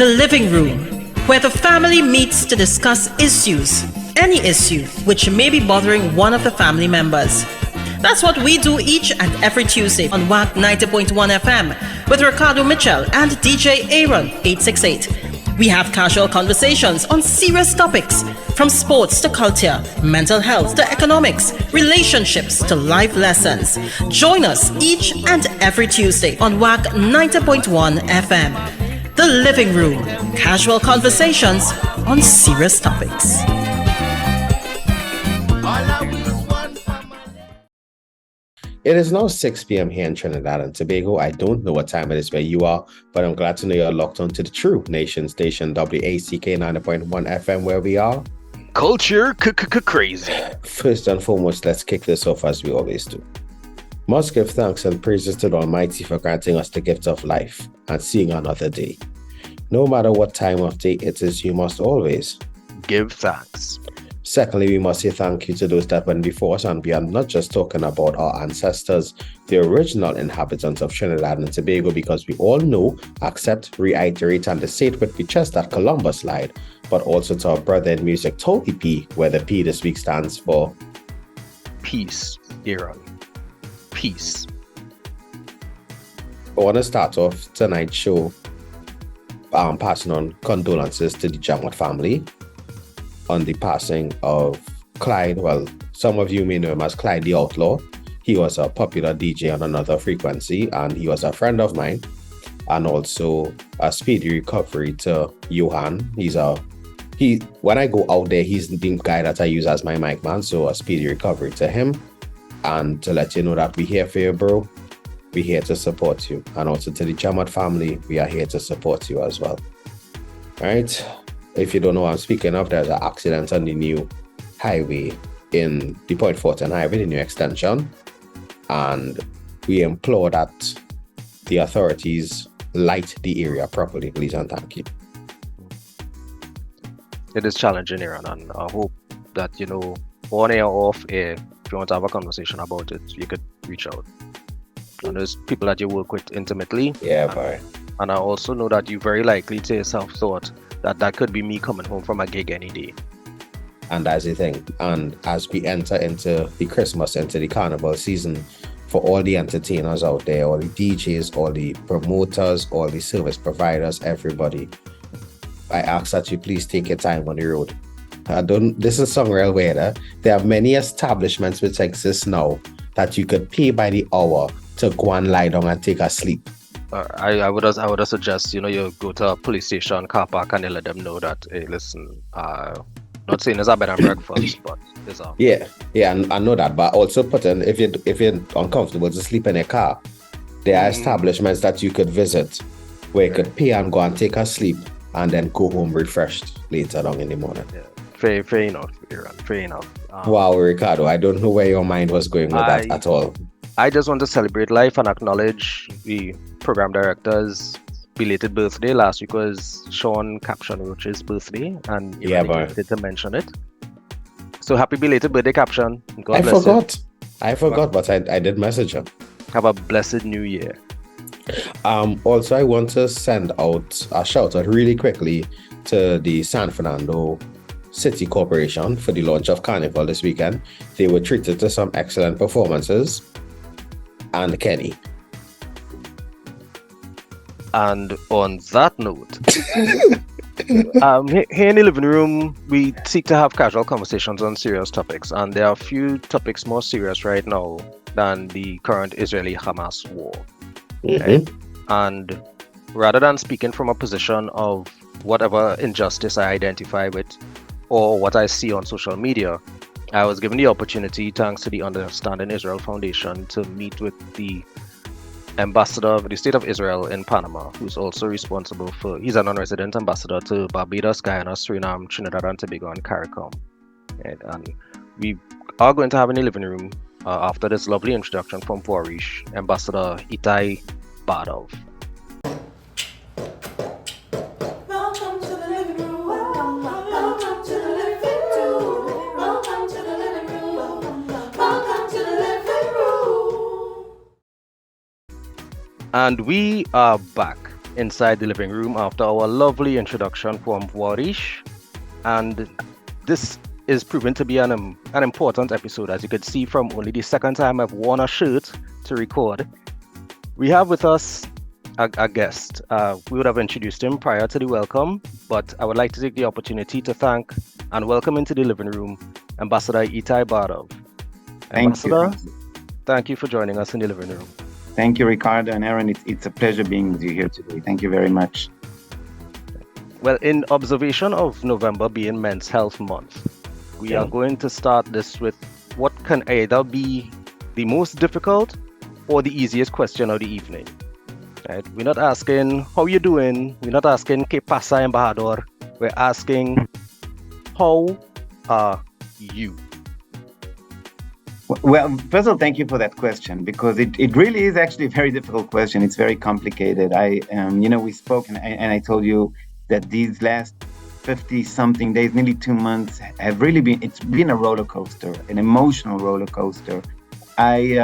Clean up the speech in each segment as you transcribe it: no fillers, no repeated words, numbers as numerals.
The living room, where the family meets to discuss issues, any issue which may be bothering one of the family members. That's what we do each and every Tuesday on WAC 90.1 FM with Ricardo Mitchell and DJ Aaron 868. We have casual conversations on serious topics, from sports to culture, mental health to economics, relationships to life lessons. Join us each and every Tuesday on WAC 90.1 FM. The Living Room, casual conversations on serious topics. It is now 6 p.m. here in Trinidad and Tobago. I don't know what time it is where you are, but I'm glad to know you're locked on to the true nation station, WACK 90.1 FM, where we are culture crazy. First and foremost, let's kick this off as we always do. Must give thanks and praises to the Almighty for granting us the gift of life and seeing another day. No matter what time of day it is, you must always give thanks. Secondly, we must say thank you to those that went before us, and we are not just talking about our ancestors, the original inhabitants of Trinidad and Tobago, because we all know, accept, reiterate, and say it with the chest that Columbus lied, but also to our brother in music, Toby P, where the P this week stands for peace, Aaron. Peace. I want to start off tonight's show passing on condolences to the Jamot family on the passing of Clyde. Well, some of you may know him as Clyde the Outlaw. He was a popular DJ on another frequency, and he was a friend of mine, and also a speedy recovery to Johan. When I go out there, he's the guy that I use as my mic man, so a speedy recovery to him. And to let you know that we're here for you, bro. We're here to support you. And also to the Jamot family, we are here to support you as well. All right. If you don't know what I'm speaking of, there's an accident on the new highway in the Point Fortin Highway, the new extension. And we implore that the authorities light the area properly, please and thank you. It is challenging, Aaron, and I hope that, on air or off air, if you want to have a conversation about it, you could reach out. And there's people that you work with intimately. Yeah, boy. And I also know that you very likely to yourself thought that could be me coming home from a gig any day. And that's the thing. And as we enter into the Christmas, into the carnival season, for all the entertainers out there, all the DJs, all the promoters, all the service providers, everybody, I ask that you please take your time on the road. This is some real weather. There are many establishments which exist now that you could pay by the hour to go and lie down and take a sleep. I would suggest, you go to a police station, car park, and you let them know that, hey, listen, not saying it's a bed and breakfast, but it's a... Yeah, and I know that, but also put in, if you're uncomfortable to sleep in a car, there are establishments that you could visit where you could pay and go and take a sleep and then go home refreshed later on in the morning. Yeah. Fair enough, Aaron, fair enough. Wow, Ricardo, I don't know where your mind was going with that at all. I just want to celebrate life and acknowledge the program director's belated birthday. Last week was Sean Caption Roach's birthday, and you wanted to mention it. So happy belated birthday, Caption. God bless you. I forgot, but I did message him. Have a blessed new year. Also, I want to send out a shout out really quickly to the San Fernando City Corporation for the launch of Carnival this weekend. They were treated to some excellent performances. And Kenny. And on that note, here in the living room, we seek to have casual conversations on serious topics, and there are a few topics more serious right now than the current Israeli-Hamas war. Okay? And rather than speaking from a position of whatever injustice I identify with or what I see on social media, I was given the opportunity, thanks to the Understanding Israel Foundation, to meet with the ambassador of the state of Israel in Panama, who's also responsible he's a non-resident ambassador to Barbados, Guyana, Suriname, Trinidad and Tobago, and CARICOM. And we are going to have in the living room, after this lovely introduction from Vorish, Ambassador Itai Bardov. And we are back inside the living room after our lovely introduction from Warish. And this is proven to be an important episode, as you could see from only the second time I've worn a shirt to record. We have with us a guest. We would have introduced him prior to the welcome, but I would like to take the opportunity to thank and welcome into the living room Ambassador Itai Bardov. Ambassador, thank you for joining us in the living room. Thank you, Ricardo and Aaron. It's a pleasure being with you here today. Thank you very much. Well, in observation of November being Men's Health Month, we are going to start this with what can either be the most difficult or the easiest question of the evening. Right? We're not asking how you doing. We're not asking ¿Qué pasa, embajador? We're asking how are you? Well, first of all, thank you for that question, because it really is actually a very difficult question. It's very complicated. We spoke and I told you that these last 50-something days, nearly 2 months, have really it's been a roller coaster, an emotional roller coaster. I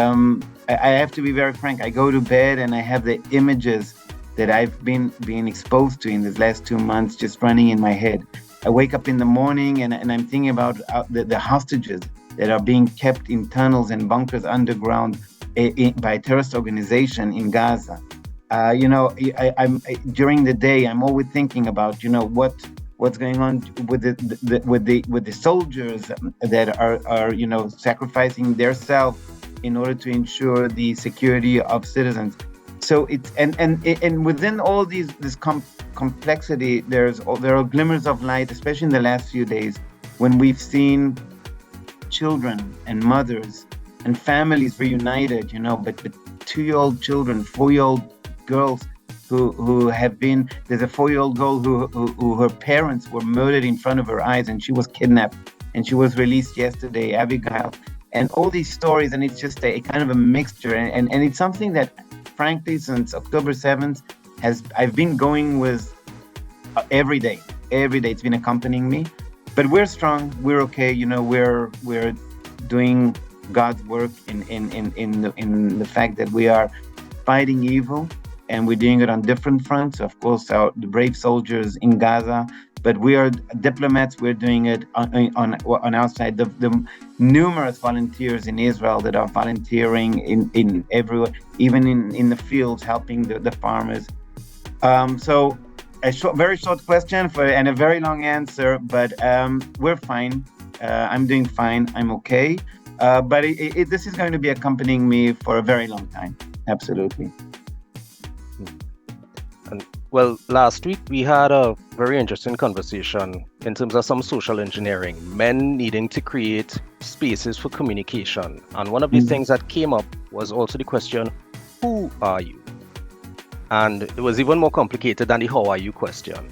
have to be very frank. I go to bed and I have the images that I've been exposed to in these last 2 months just running in my head. I wake up in the morning and I'm thinking about the hostages that are being kept in tunnels and bunkers underground by a terrorist organization in Gaza. During the day, I'm always thinking about, what's going on with the soldiers that are sacrificing their self in order to ensure the security of citizens. So it's and within all this complexity, there are glimmers of light, especially in the last few days, when we've seen children and mothers and families reunited, but 2-year-old children, 4-year-old girls who have been. There's a 4-year-old girl who her parents were murdered in front of her eyes, and she was kidnapped, and she was released yesterday, Abigail. And all these stories, and it's just a kind of a mixture, and it's something that, frankly, since October 7th, I've been going with every day. Every day it's been accompanying me. But we're strong. We're okay. We're doing God's work in the fact that we are fighting evil, and we're doing it on different fronts. Of course, the brave soldiers in Gaza, but we are diplomats. We're doing it on our side. The numerous volunteers in Israel that are volunteering in everywhere, even in the fields, helping the farmers. So a very short question and a very long answer, but we're fine. I'm doing fine. I'm okay. But this is going to be accompanying me for a very long time. Absolutely. Well, last week we had a very interesting conversation in terms of some social engineering, men needing to create spaces for communication. And one of the things that came up was also the question, who are you? And it was even more complicated than the how are you question.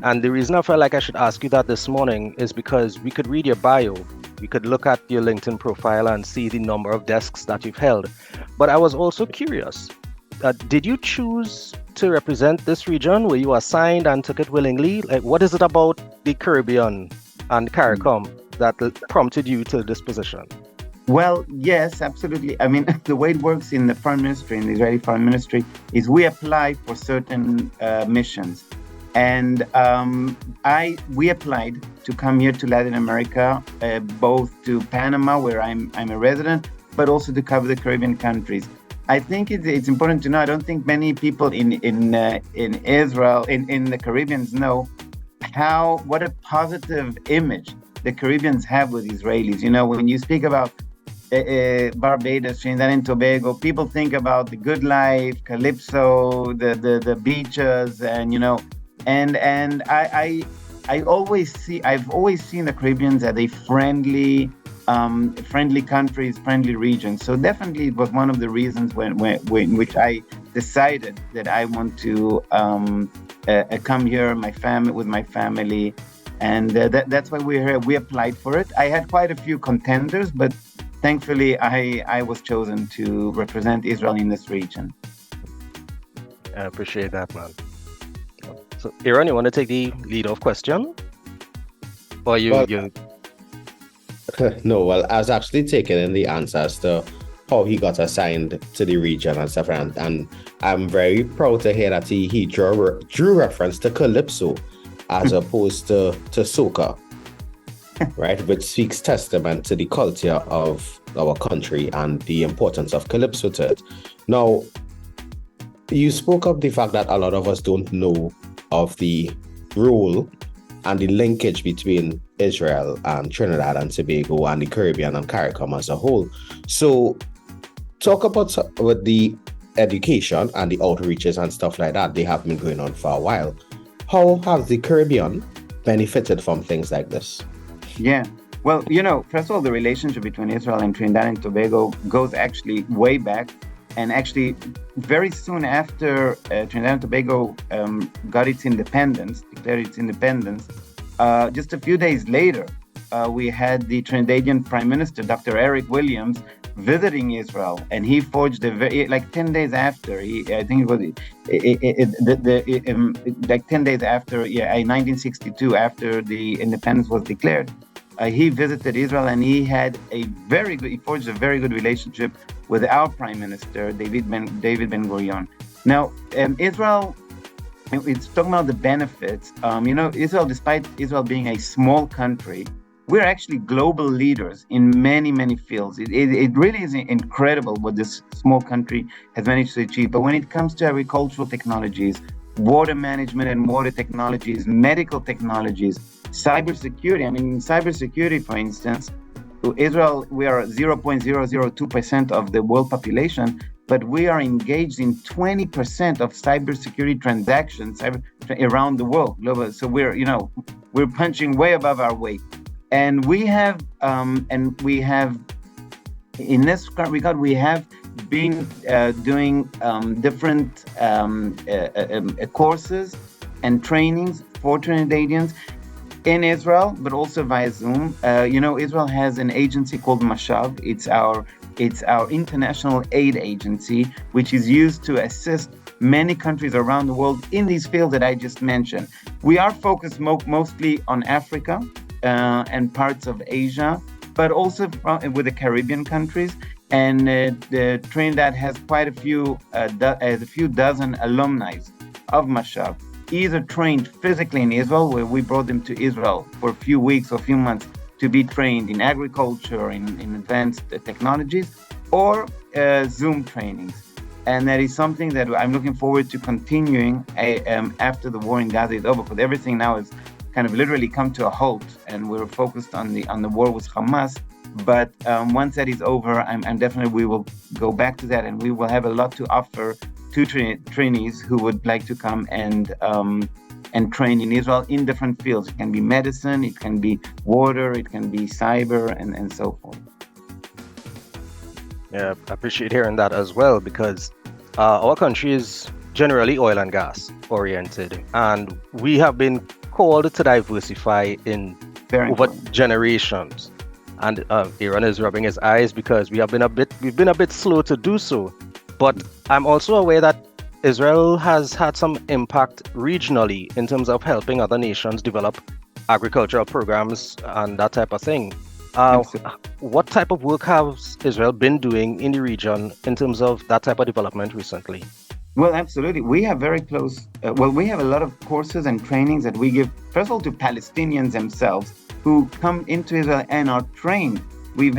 And the reason I felt like I should ask you that this morning is because we could read your bio, we could look at your LinkedIn profile and see the number of desks that you've held. But I was also curious, did you choose to represent this region? Were you assigned and took it willingly? Like, what is it about the Caribbean and CARICOM that prompted you to this position? Well, yes, absolutely. I mean, the way it works in the Foreign Ministry, in the Israeli Foreign Ministry, is we apply for certain missions. And we applied to come here to Latin America, both to Panama, where I'm a resident, but also to cover the Caribbean countries. I think it's important to know, I don't think many people in Israel, in the Caribbean know what a positive image the Caribbeans have with Israelis. When you speak about Barbados, Trinidad and Tobago, people think about the good life, calypso, the beaches, and I've always seen the Caribbeans as a friendly countries, friendly regions. So definitely it was one of the reasons when which I decided that I want to come here, with my family, and that's why we're here. We applied for it. I had quite a few contenders, but thankfully I was chosen to represent Israel in this region. I appreciate that, man. So, Aaron, you want to take the lead-off question? Or you? No, well, I was actually taking in the answers to how he got assigned to the region and stuff. And I'm very proud to hear that he drew reference to calypso as opposed to soca, right? Which speaks testament to the culture of our country and the importance of calypso to it. Now, you spoke of the fact that a lot of us don't know of the role and the linkage between Israel and Trinidad and Tobago and the Caribbean and CARICOM as a whole. So talk about with the education and the outreaches and stuff like that. They have been going on for a while. How has the Caribbean benefited from things like this? Yeah. Well, first of all, the relationship between Israel and Trinidad and Tobago goes actually way back. And actually, very soon after Trinidad and Tobago got its independence, declared its independence, just a few days later, we had the Trinidadian Prime Minister, Dr. Eric Williams, visiting Israel, and he forged 10 days after. I think it was like 10 days after, 1962, after the independence was declared. He visited Israel, and he forged a very good relationship with our Prime Minister, David Ben Gurion. Now, Israel, it's talking about the benefits. Israel, despite Israel being a small country, we're actually global leaders in many, many fields. It really is incredible what this small country has managed to achieve. But when it comes to agricultural technologies, water management and water technologies, medical technologies, cybersecurity. In cybersecurity, for instance, Israel, we are 0.002% of the world population, but we are engaged in 20% of cybersecurity transactions around the world. So we're punching way above our weight. And we have, in this regard, we have been doing different courses and trainings for Trinidadians in Israel, but also via Zoom. Israel has an agency called Mashav. It's our international aid agency, which is used to assist many countries around the world in these fields that I just mentioned. We are focused mostly on Africa and parts of Asia, but also with the Caribbean countries. And the Trinidad has quite a few dozen alumni of Mashav, either trained physically in Israel, where we brought them to Israel for a few weeks or a few months to be trained in agriculture, in advanced technologies, or Zoom trainings. And that is something that I'm looking forward to continuing after the war in Gaza is over, because everything now is kind of literally come to a halt, and we're focused on the war with Hamas. But once that is over, I'm definitely, we will go back to that, and we will have a lot to offer to trainees who would like to come and train in Israel in different fields. It can be medicine, it can be water, it can be cyber, and so forth. Yeah, I appreciate hearing that as well, because our country is generally oil and gas oriented, and we have been called to diversify in over generations. And Aaron is rubbing his eyes because we've been a bit slow to do so. But I'm also aware that Israel has had some impact regionally in terms of helping other nations develop agricultural programs and that type of thing. What type of work has Israel been doing in the region in terms of that type of development recently? Well, absolutely. We have very close, we have a lot of courses and trainings that we give, first of all, to Palestinians themselves who come into Israel and are trained. We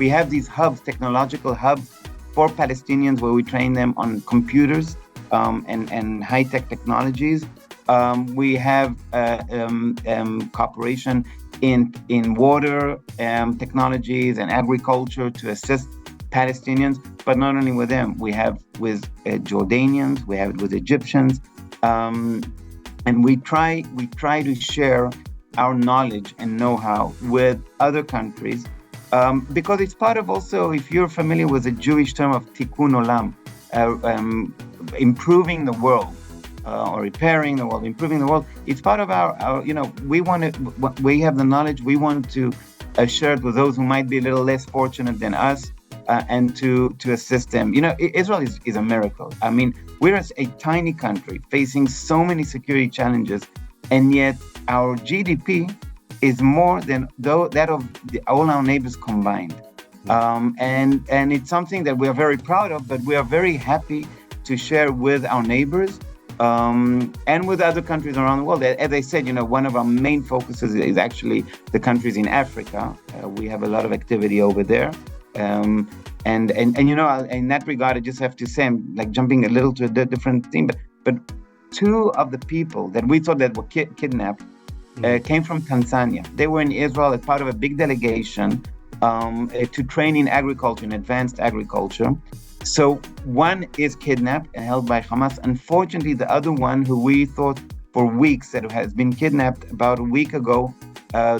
have these hubs, technological hubs for Palestinians, where we train them on computers and high-tech technologies. We have cooperation in water technologies and agriculture to assist Palestinians, but not only with them. We have with Jordanians, we have it with Egyptians, and we try to share our knowledge and know-how with other countries, because it's part of also, if you're familiar with the Jewish term of tikkun olam, improving the world, or repairing the world, improving the world. It's part of our we have the knowledge, we want to share it with those who might be a little less fortunate than us, and to assist them. Israel is a miracle. We're a tiny country facing so many security challenges, and yet our GDP is more than that of all our neighbors combined. And it's something that we are very proud of, but we are very happy to share with our neighbors and with other countries around the world. As I said, one of our main focuses is actually the countries in Africa. We have a lot of activity over there. And in that regard, I just have to say, I'm like jumping a little to a different theme, but two of the people that we thought that were kidnapped came from Tanzania. They were in Israel as part of a big delegation to train in agriculture, in advanced agriculture. So one is kidnapped and held by Hamas. Unfortunately, the other one, who we thought for weeks that has been kidnapped, about a week ago,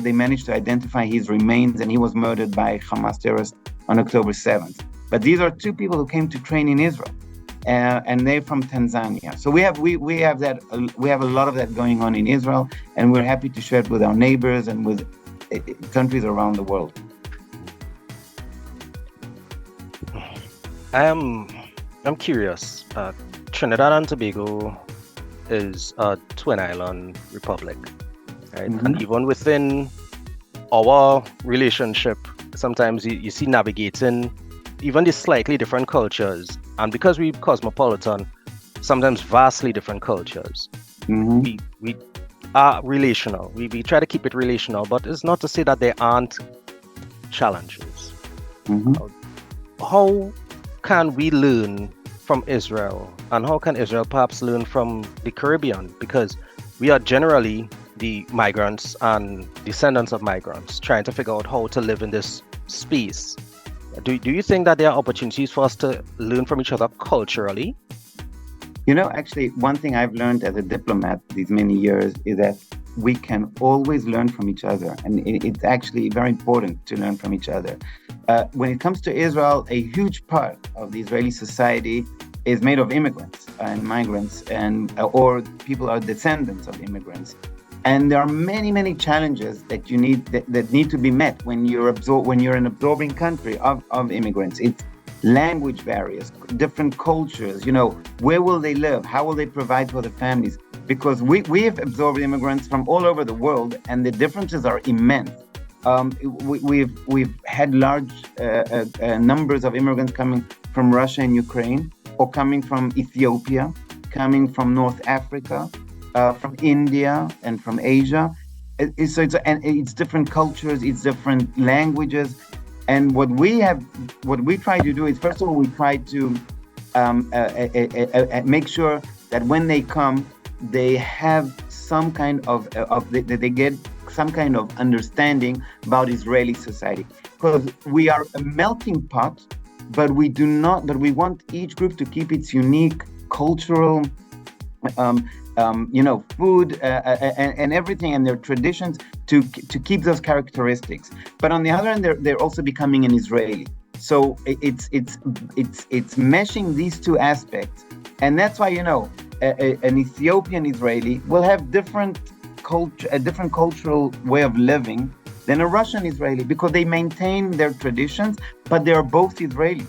they managed to identify his remains, and he was murdered by Hamas terrorists on October 7th. But these are two people who came to train in Israel, and they're from Tanzania. So we have a lot of that going on in Israel, and we're happy to share it with our neighbors and with countries around the world. I'm curious. Trinidad and Tobago is a twin island republic, right? Mm-hmm. And even within our relationship, sometimes you see navigating even these slightly different cultures, and because we're cosmopolitan, sometimes vastly different cultures. Mm-hmm. We are relational. We try to keep it relational, but it's not to say that there aren't challenges. Mm-hmm. How can we learn from Israel, and how can Israel perhaps learn from the Caribbean? Because we are generally the migrants and descendants of migrants trying to figure out how to live in this space. Do you think that there are opportunities for us to learn from each other culturally? Actually, one thing I've learned as a diplomat these many years is that we can always learn from each other. And it's actually very important to learn from each other. When it comes to Israel, a huge part of the Israeli society is made of immigrants and migrants, or people are descendants of immigrants. And there are many, many challenges that that need to be met when you're an absorbing country of immigrants. It's language barriers, different cultures. Where will they live? How will they provide for their families? Because we have absorbed immigrants from all over the world, and the differences are immense. We've had large numbers of immigrants coming from Russia and Ukraine, or coming from Ethiopia, coming from North Africa, from India and from Asia. It's different cultures, it's different languages. And what we try to do is, first of all, we try to make sure that when they come, they have some kind of they get some kind of understanding about Israeli society, because we are a melting pot, but we want each group to keep its unique cultural food and everything, and their traditions, to keep those characteristics. But on the other hand, they're also becoming an Israeli. So it's meshing these two aspects, and that's why an Ethiopian Israeli will have different culture, a different cultural way of living than a Russian Israeli, because they maintain their traditions, but they are both Israeli.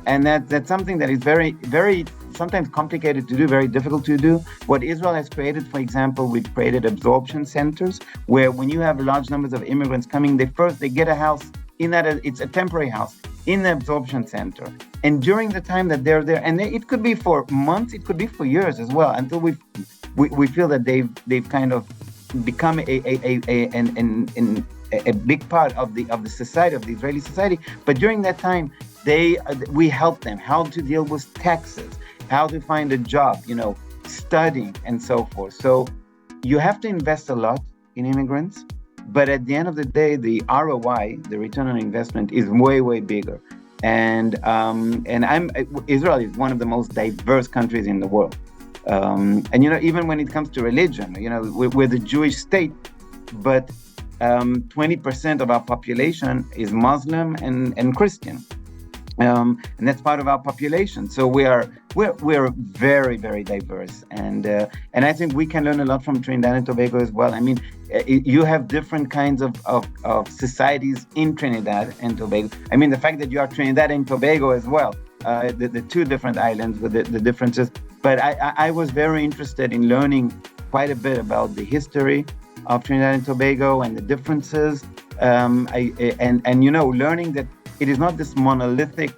And that's something that is very, very sometimes complicated to do, very difficult to do. What Israel has created, for example, we've created absorption centers, where when you have large numbers of immigrants coming, they get a house in that, it's a temporary house in the absorption center. And during the time that they're there, and it could be for months, it could be for years as well, until we feel that they've kind of become a big part of the society, of the Israeli society. But during that time, we help them how to deal with taxes, how to find a job, studying, and so forth. So you have to invest a lot in immigrants, but at the end of the day, the ROI, the return on investment, is way, way bigger. And Israel is one of the most diverse countries in the world. And even when it comes to religion, we're the Jewish state, but 20% of our population is Muslim and Christian. And that's part of our population. So we're very, very diverse, and I think we can learn a lot from Trinidad and Tobago as well. I mean, you have different kinds of societies in Trinidad and Tobago. I mean, the fact that you are Trinidad and Tobago as well, the two different islands with the differences. But I was very interested in learning quite a bit about the history of Trinidad and Tobago and the differences, learning that it is not this monolithic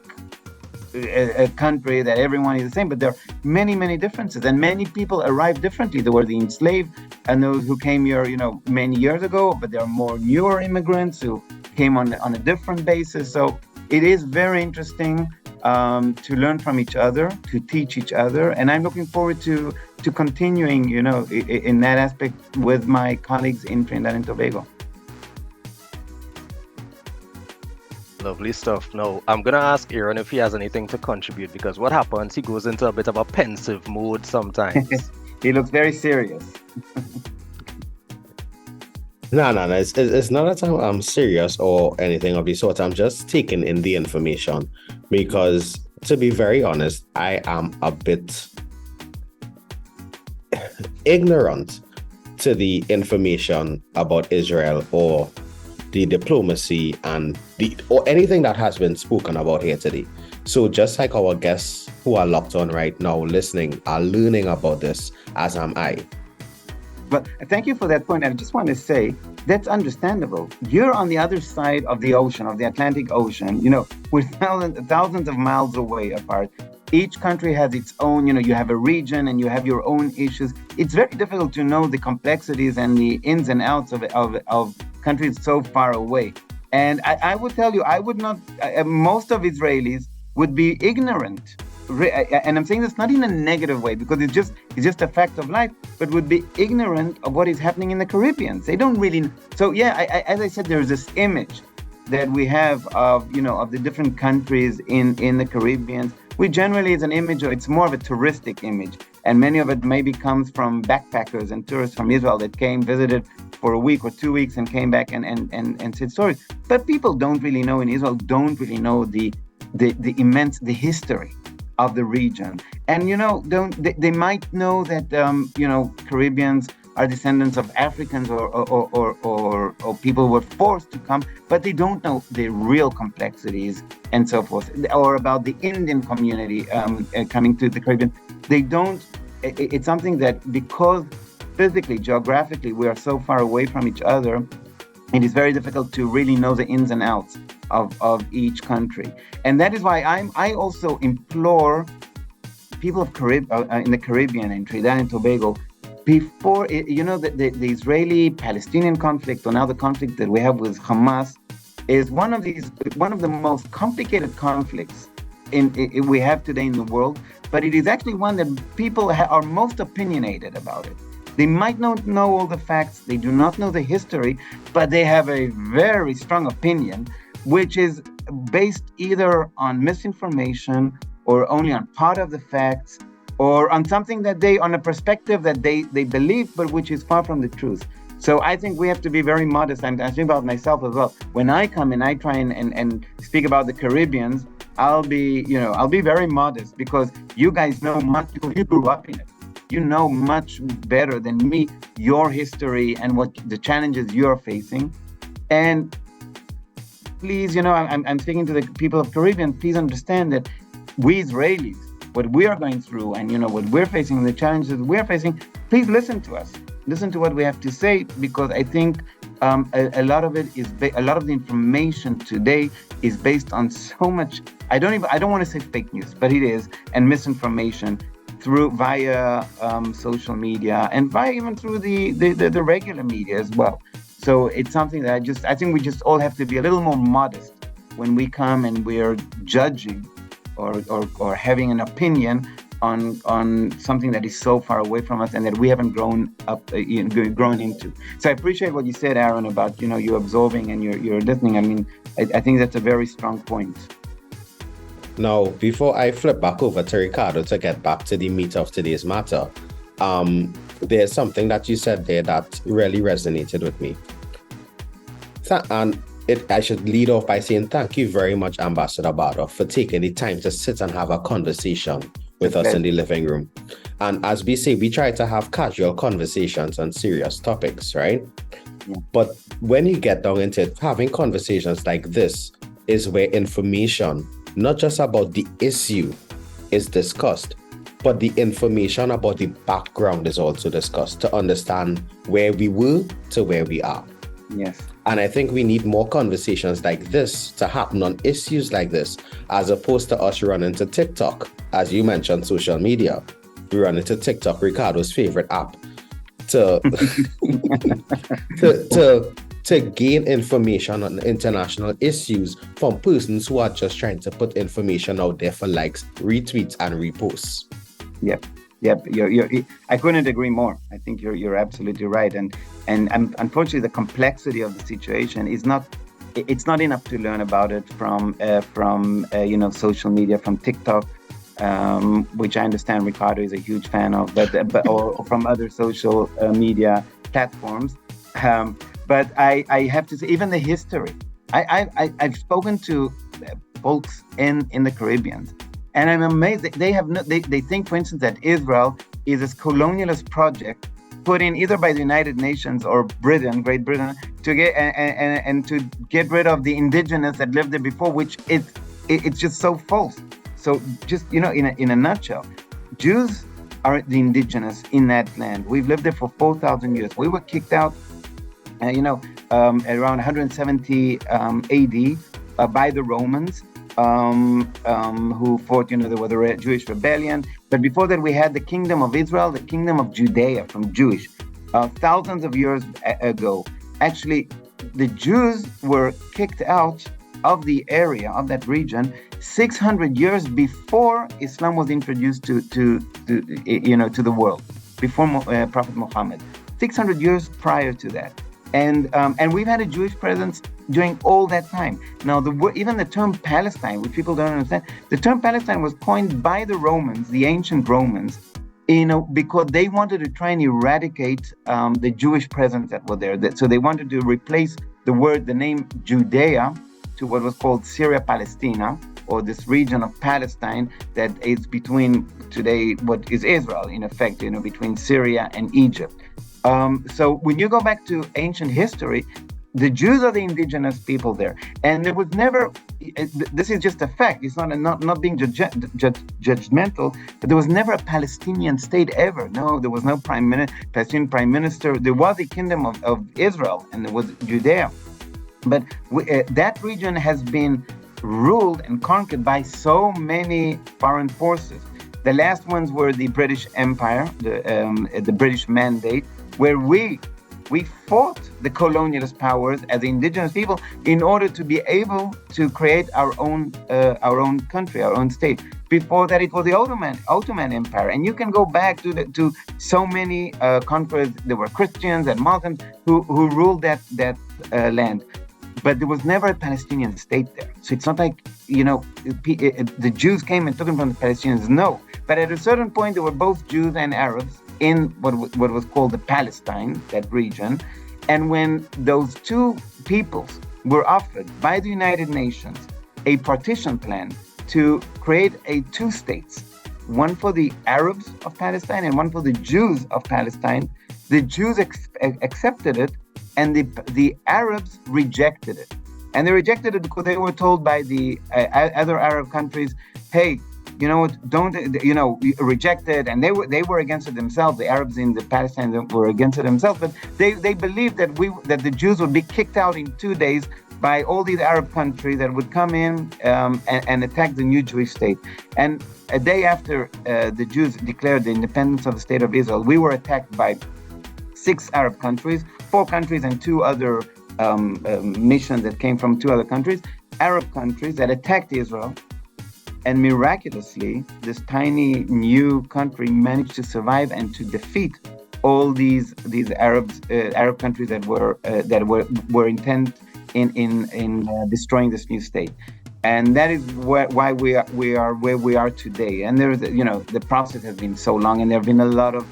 a country that everyone is the same, but there are many, many differences, and many people arrive differently. There were the enslaved and those who came here, many years ago, but there are more newer immigrants who came on a different basis. So it is very interesting to learn from each other, to teach each other, and I'm looking forward to continuing, in that aspect with my colleagues in Trinidad and Tobago. Lovely stuff. Now, I'm going to ask Aaron if he has anything to contribute, because what happens, he goes into a bit of a pensive mood sometimes. He looks very serious. No. It's not that I'm serious or anything of the sort. I'm just taking in the information because, to be very honest, I am a bit ignorant to the information about Israel or the diplomacy and or anything that has been spoken about here today. So just like our guests who are locked on right now listening are learning about this, as am I. But thank you for that point. I just want to say that's understandable. You're on the other side of the ocean, of the Atlantic Ocean. We're thousands of miles away apart. Each country has its own, you have a region and you have your own issues. It's very difficult to know the complexities and the ins and outs of countries so far away. And I would tell you, I would not, most of Israelis would be ignorant. And I'm saying this not in a negative way, because it's just a fact of life, but would be ignorant of what is happening in the Caribbean. They don't really. So yeah, as I said, there's this image that we have of the different countries in the Caribbean. We generally is an image, or it's more of a touristic image, and many of it maybe comes from backpackers and tourists from Israel that came, visited for a week or 2 weeks, and came back and said stories. But people don't really know in Israel, don't really know the history of the region, and they might know that Caribbeans are descendants of Africans or people who were forced to come, but they don't know the real complexities and so forth, or about the Indian community coming to the Caribbean. They don't. It's something that, because physically, geographically, we are so far away from each other, it is very difficult to really know the ins and outs of each country. And that is why I also implore people of in the Caribbean, in Trinidad and Tobago, before the Israeli-Palestinian conflict, or now the conflict that we have with Hamas, is one of the most complicated conflicts we have today in the world. But it is actually one that people are most opinionated about it. They might not know all the facts, they do not know the history, but they have a very strong opinion, which is based either on misinformation or only on part of the facts, or on something on a perspective that they believe, but which is far from the truth. So I think we have to be very modest. I'm thinking about myself as well. When I come and I try and speak about the Caribbeans, I'll be very modest, because you guys know much, because you grew up in it. You know much better than me your history and what the challenges you're facing. And please, I'm speaking to the people of Caribbean, please understand that we Israelis, what we are going through and what we're facing, the challenges we're facing, please listen to us. Listen to what we have to say, because I think a lot of it is a lot of the information today is based on so much. I don't want to say fake news, but it is, and misinformation via social media and even through the regular media as well. So it's something that I think we just all have to be a little more modest when we come and we're judging or having an opinion on something that is so far away from us and that we haven't grown into. So I appreciate what you said, Aaron, about you absorbing and you're listening. I mean, I think that's a very strong point. Now, before I flip back over to Ricardo to get back to the meat of today's matter, there's something that you said there that really resonated with me. I should lead off by saying thank you very much, Ambassador Bardov, for taking the time to sit and have a conversation with us in the living room. And as we say, we try to have casual conversations on serious topics, right? Yeah. But when you get down into it, having conversations like this is where information, not just about the issue, is discussed, but the information about the background is also discussed to understand where we were to where we are. Yes. And I think we need more conversations like this to happen on issues like this, as opposed to us running to TikTok. As you mentioned, social media. We run into TikTok, Ricardo's favorite app, to to gain information on international issues from persons who are just trying to put information out there for likes, retweets, and reposts. Yep. I couldn't agree more. I think you're absolutely right. And unfortunately, the complexity of the situation is not. It's not enough to learn about it from social media, from TikTok, which I understand Ricardo is a huge fan of, but or from other social media platforms. But I have to say, even the history. I've spoken to folks in the Caribbean, and I'm amazed that they think, for instance, that Israel is a colonialist project put in either by the United Nations or Great Britain, to get rid of the indigenous that lived there before, which it's just so false. So just, in a nutshell, Jews are the indigenous in that land. We've lived there for 4,000 years. We were kicked out, around 170 AD by the Romans, who fought, there was a Jewish rebellion. But before that, we had the kingdom of Israel, the kingdom of Judea from Jewish, thousands of years ago. Actually, the Jews were kicked out of the area, of that region, 600 years before Islam was introduced to the world, before Prophet Muhammad. 600 years prior to that. And we've had a Jewish presence during all that time. Now, even the term Palestine, which people don't understand, the term Palestine was coined by the Romans, the ancient Romans, because they wanted to try and eradicate the Jewish presence that was there. So they wanted to replace the name Judea to what was called Syria Palestina, or this region of Palestine that is between today what is Israel, in effect, between Syria and Egypt. So when you go back to ancient history, the Jews are the indigenous people there, and there was never. This is just a fact. It's not being judgmental, but there was never a Palestinian state ever. No, there was no Palestinian prime minister. There was the kingdom of Israel, and there was Judea, but that region has been ruled and conquered by so many foreign forces. The last ones were the British Empire, the British Mandate, where we fought the colonialist powers as indigenous people in order to be able to create our own country, our own state. Before that, it was the Ottoman Empire, and you can go back to so many conquerors. There were Christians and Muslims who ruled that land. But there was never a Palestinian state there. So it's not like, the Jews came and took them from the Palestinians. No. But at a certain point, there were both Jews and Arabs in what was called the Palestine, that region. And when those two peoples were offered by the United Nations a partition plan to create two states, one for the Arabs of Palestine and one for the Jews of Palestine, the Jews accepted it, and the Arabs rejected it. And they rejected it because they were told by the other Arab countries, hey, don't, reject it. And they were against it themselves. The Arabs in the Palestine were against it themselves. But they believed that the Jews would be kicked out in 2 days by all these Arab countries that would come in and attack the new Jewish state. And a day after the Jews declared the independence of the state of Israel, we were attacked by 6 Arab countries, 4 countries and 2 other missions that came from 2 other countries, Arab countries that attacked Israel. And miraculously, this tiny new country managed to survive and to defeat all these Arab countries that were intent in destroying this new state. And that is why we are where we are today. And there's the process has been so long, and there have been a lot of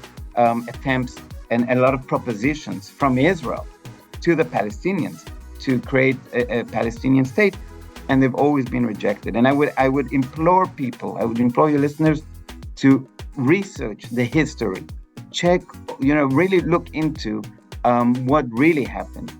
attempts and a lot of propositions from Israel to the Palestinians to create a Palestinian state, and they've always been rejected. And I would implore your listeners to research the history, check, really look into what really happened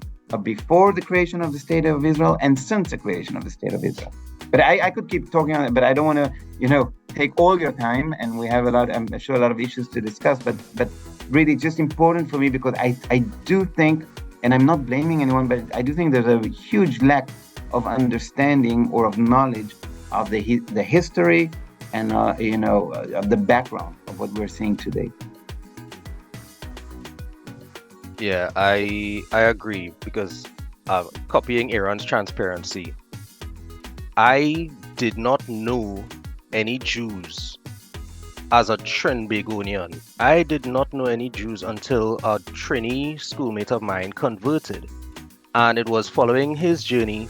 before the creation of the State of Israel and since the creation of the State of Israel. But I could keep talking on it, but I don't want to, take all your time, and we have I'm sure a lot of issues to discuss, but really just important for me because I do think And I'm not blaming anyone, but I do think there's a huge lack of understanding or of knowledge of the history and of the background of what we're seeing today. Yeah, I agree, because copying Aaron's transparency, I did not know any Jews as a Trinbagonian. I did not know any Jews until a Trini schoolmate of mine converted. And it was following his journey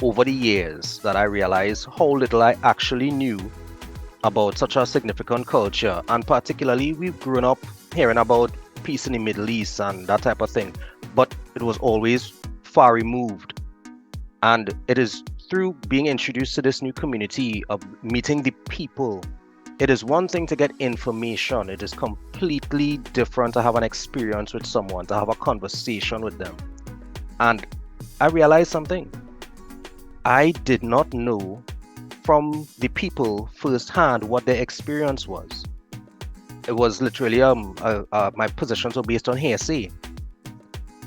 over the years that I realized how little I actually knew about such a significant culture. And particularly, we've grown up hearing about peace in the Middle East and that type of thing, but it was always far removed. And it is through being introduced to this new community of meeting the people. It is one thing to get information. It is completely different to have an experience with someone, to have a conversation with them. And I realized something. I did not know from the people firsthand what their experience was. It was literally my positions were based on hearsay,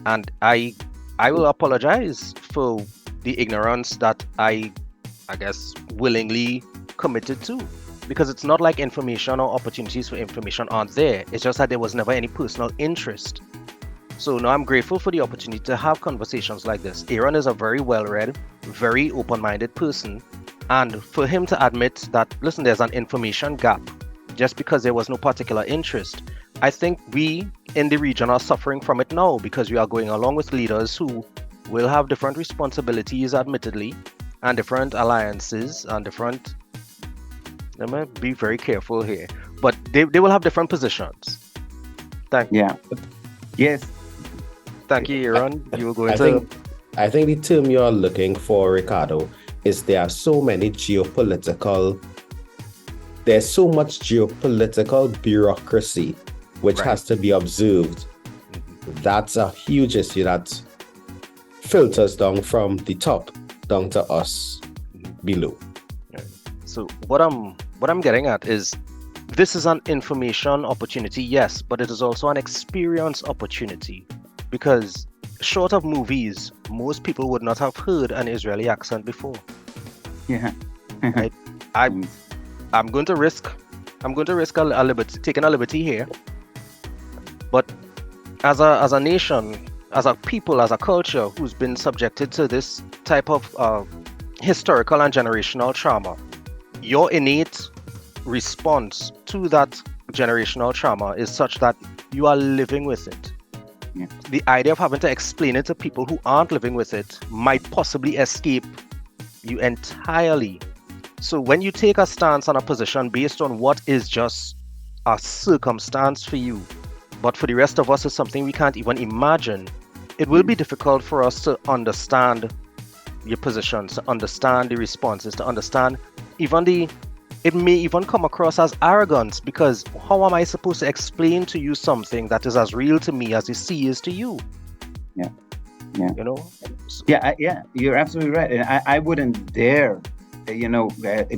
and I will apologize for the ignorance that I guess willingly committed to, because it's not like information or opportunities for information aren't there. It's just that there was never any personal interest. So now I'm grateful for the opportunity to have conversations like this. Aaron is a very well-read, very open-minded person, and for him to admit that, listen, there's an information gap just because there was no particular interest, I think we in the region are suffering from it now, because we are going along with leaders who will have different responsibilities, admittedly, and different alliances and different, let me be very careful here, but they will have different positions. Yes. Thank you, Aaron. You were going I think the term you're looking for, Ricardo, is there are so many there's so much geopolitical bureaucracy which has to be observed. That's a huge issue that filters down from the top down to us below. So what I'm getting at is, this is an information opportunity, yes, but it is also an experience opportunity, because short of movies, most people would not have heard an Israeli accent before. Yeah. I'm going to risk a liberty, taking a liberty here. But as a nation, as a people, as a culture who's been subjected to this type of historical and generational trauma, your innate response to that generational trauma is such that you are living with it. Yeah. The idea of having to explain it to people who aren't living with it might possibly escape you entirely. So when you take a stance on a position based on what is just a circumstance for you, but for the rest of us is something we can't even imagine, it will be difficult for us to understand your positions, to understand the responses, to understand it may even come across as arrogance, because how am I supposed to explain to you something that is as real to me as the sea is to you? Yeah. You know? Yeah, you're absolutely right. And I wouldn't dare,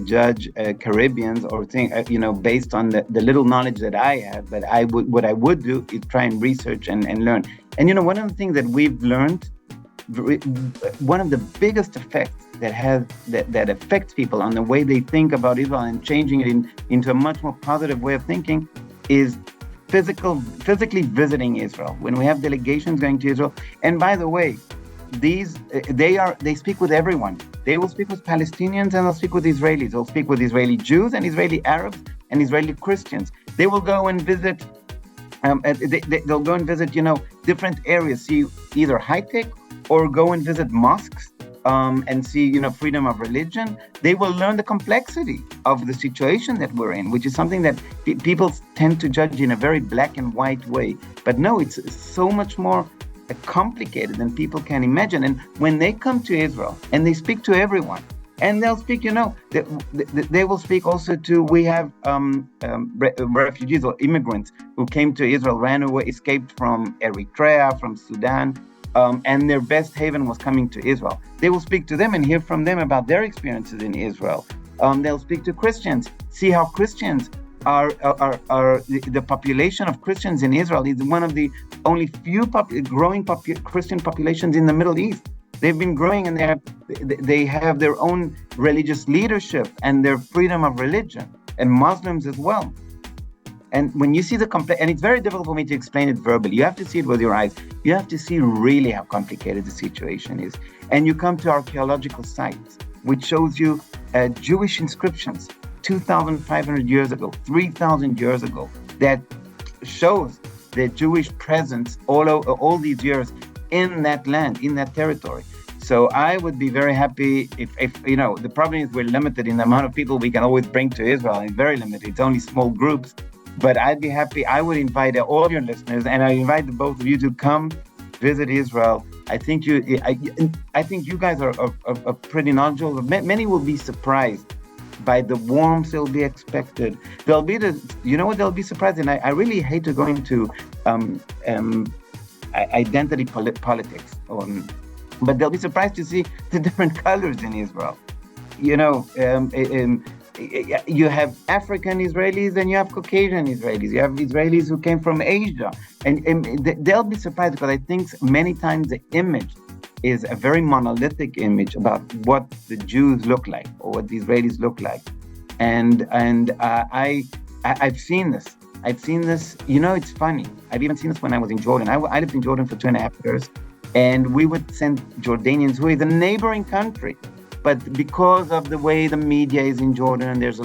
judge Caribbeans or think, based on the little knowledge that I have. But what I would do is try and research and learn. And one of the things that we've learned, one of the biggest effects that affects people on the way they think about Israel and changing it into a much more positive way of thinking is physically visiting Israel. When we have delegations going to Israel, and by the way, they speak with everyone. They will speak with Palestinians and they'll speak with Israelis. They'll speak with Israeli Jews and Israeli Arabs and Israeli Christians. They will go and visit. They'll go and visit, different areas, see either high tech or go and visit mosques. And see, freedom of religion. They will learn the complexity of the situation that we're in, which is something that people tend to judge in a very black and white way. But no, it's so much more complicated than people can imagine. And when they come to Israel and they speak to everyone, and they'll speak, they will speak also to, we have refugees or immigrants who came to Israel, ran away, escaped from Eritrea, from Sudan, and their best haven was coming to Israel. They will speak to them and hear from them about their experiences in Israel. They'll speak to Christians, see how Christians the population of Christians in Israel is one of the only few growing Christian populations in the Middle East. They've been growing, and they have their own religious leadership and their freedom of religion, and Muslims as well. And when you see and it's very difficult for me to explain it verbally. You have to see it with your eyes. You have to see really how complicated the situation is. And you come to archaeological sites, which shows you Jewish inscriptions 2,500 years ago, 3,000 years ago, that shows the Jewish presence all these years in that land, in that territory. So I would be very happy if the problem is we're limited in the amount of people we can always bring to Israel. It's very limited. It's only small groups. But I'd be happy. I would invite all your listeners, and I invite the both of you to come visit Israel. I think you guys are pretty knowledgeable. Many will be surprised by the warmth they'll be expected. They'll be surprised, and I really hate to go into identity politics, but they'll be surprised to see the different colors in Israel. You have African Israelis and you have Caucasian Israelis. You have Israelis who came from Asia. And they'll be surprised, because I think many times the image is a very monolithic image about what the Jews look like or what the Israelis look like. And I've seen this. It's funny. I've even seen this when I was in Jordan. I lived in Jordan for 2.5 years. And we would send Jordanians, who is a neighboring country. But because of the way the media is in Jordan, there's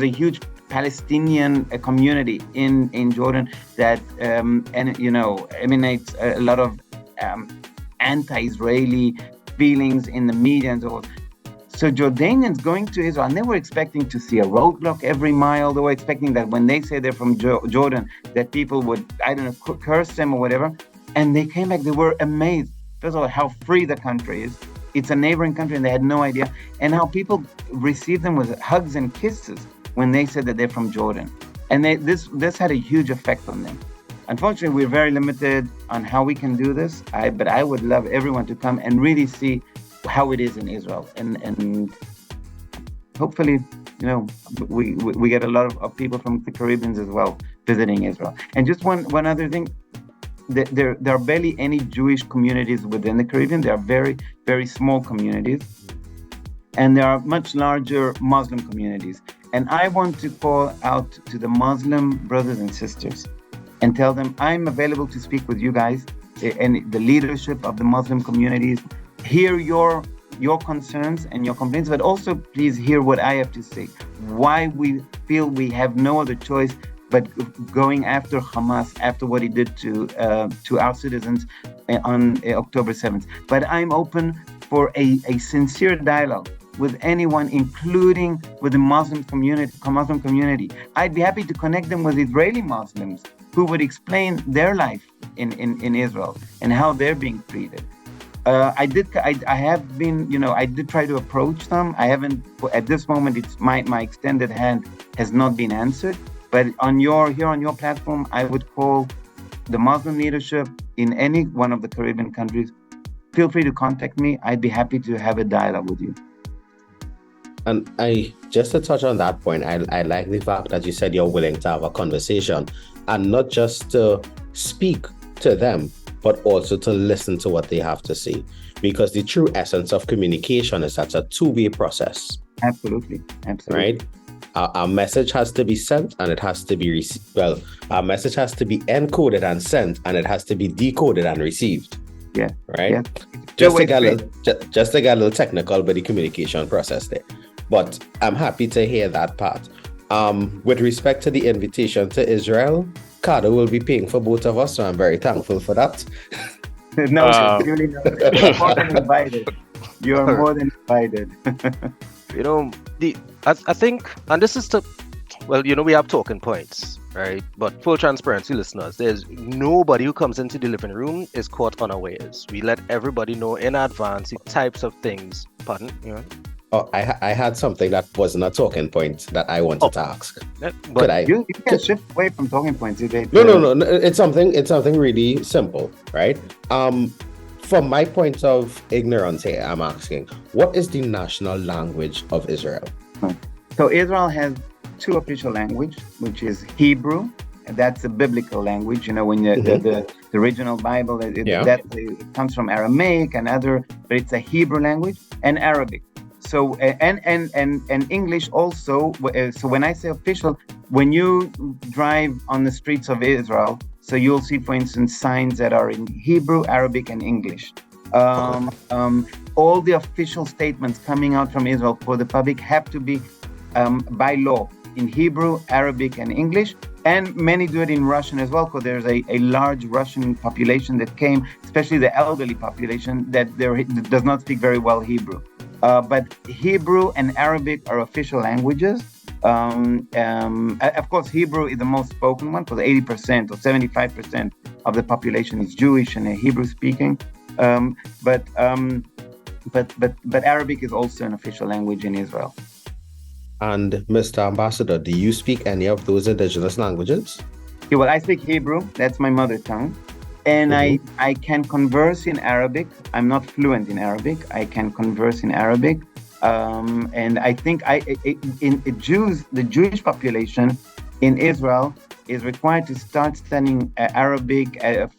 a huge Palestinian community in Jordan that emanates a lot of anti-Israeli feelings in the media and so on. So Jordanians going to Israel, and they were expecting to see a roadblock every mile. They were expecting that when they say they're from Jordan, that people would, curse them or whatever. And they came back, they were amazed. First of all, how free the country is. It's a neighboring country, and they had no idea. And how people received them with hugs and kisses when they said that they're from Jordan. And this had a huge effect on them. Unfortunately, we're very limited on how we can do this. But I would love everyone to come and really see how it is in Israel. And hopefully, we get a lot of people from the Caribbean as well visiting Israel. And just one other thing. There are barely any Jewish communities within the Caribbean. There are very, very small communities. And there are much larger Muslim communities. And I want to call out to the Muslim brothers and sisters and tell them I'm available to speak with you guys and the leadership of the Muslim communities, hear your concerns and your complaints, but also please hear what I have to say, why we feel we have no other choice but going after Hamas, after what he did to our citizens on October 7th. But I'm open for a sincere dialogue with anyone, including with the Muslim community. I'd be happy to connect them with Israeli Muslims who would explain their life in Israel and how they're being treated. I did try to approach them. I haven't, at this moment, it's my extended hand has not been answered. But on your platform, I would call the Muslim leadership in any one of the Caribbean countries. Feel free to contact me. I'd be happy to have a dialogue with you. And just to touch on that point, I like the fact that you said you're willing to have a conversation and not just to speak to them, but also to listen to what they have to say. Because the true essence of communication is that's a two-way process. Absolutely. Right? Our message has to be sent and it has to be received. Well, our message has to be encoded and sent, and it has to be decoded and received. Yeah. Right? Yeah. Just to get a little technical with the communication process there. But I'm happy to hear that part. With respect to the invitation to Israel, Ricardo will be paying for both of us, so I'm very thankful for that. No, really not. You're more than invited. You're more than invited. I think, and this is we have talking points, right? But full transparency, listeners, there's nobody who comes into the living room is caught unawares. We let everybody know in advance the types of things. Pardon? Oh, I had something that wasn't a talking point that I wanted to ask. Could I? You can shift away from talking points. No. It's something really simple, right? From my point of ignorance here, I'm asking, what is the national language of Israel? So Israel has two official languages, which is Hebrew, and that's a biblical language. You know, when the original Bible, it comes from Aramaic and other, but it's a Hebrew language, and Arabic. So and English also. So when I say official, when you drive on the streets of Israel, so you'll see, for instance, signs that are in Hebrew, Arabic, and English. All the official statements coming out from Israel for the public have to be by law in Hebrew, Arabic, and English. And many do it in Russian as well, because there's a large Russian population that came, especially the elderly population, that does not speak very well Hebrew. But Hebrew and Arabic are official languages. Of course, Hebrew is the most spoken one, because 80% or 75% of the population is Jewish and Hebrew speaking. But Arabic is also an official language in Israel. And Mr. Ambassador, do you speak any of those indigenous languages? Yeah, well, I speak Hebrew. That's my mother tongue. And I can converse in Arabic. I'm not fluent in Arabic. I can converse in Arabic. And I think the Jewish population in Israel is required to start studying Arabic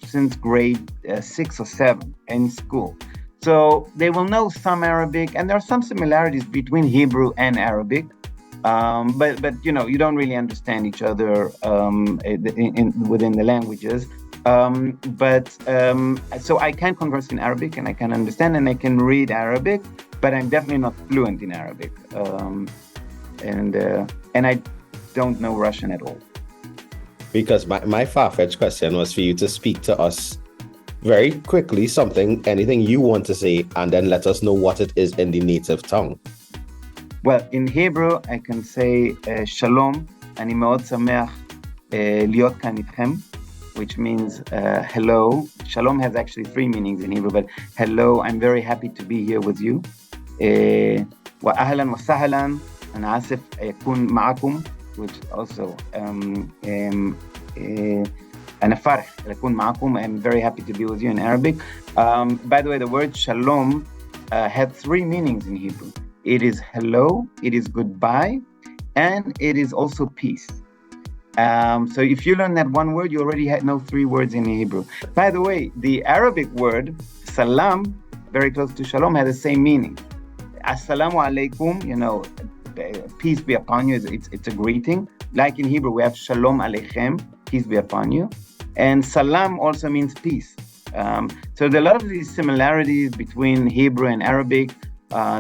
since grade 6 or 7 in school. So they will know some Arabic, and there are some similarities between Hebrew and Arabic. But you know, you don't really understand each other within the languages. So I can converse in Arabic, and I can understand, and I can read Arabic, but I'm definitely not fluent in Arabic. And I don't know Russian at all. Because my far-fetched question was for you to speak to us very quickly, anything you want to say, and then let us know what it is in the native tongue. Well, in Hebrew, I can say Shalom, אני מאוד שמח להיות כאן איתכם, which means hello. Shalom has actually 3 meanings in Hebrew, but hello, I'm very happy to be here with you. وأهلا وسهلا أنا آسف أكون معكم, which also أنا فرح أكون معكم. I'm very happy to be with you in Arabic. By the way, the word Shalom had 3 meanings in Hebrew. It is hello, it is goodbye, and it is also peace. So if you learn that one word, you already know 3 words in Hebrew. By the way, the Arabic word salam, very close to shalom, has the same meaning. Assalamu alaikum, you know, peace be upon you. It's a greeting. Like in Hebrew, we have shalom aleichem, peace be upon you. And salam also means peace. So there are a lot of these similarities between Hebrew and Arabic,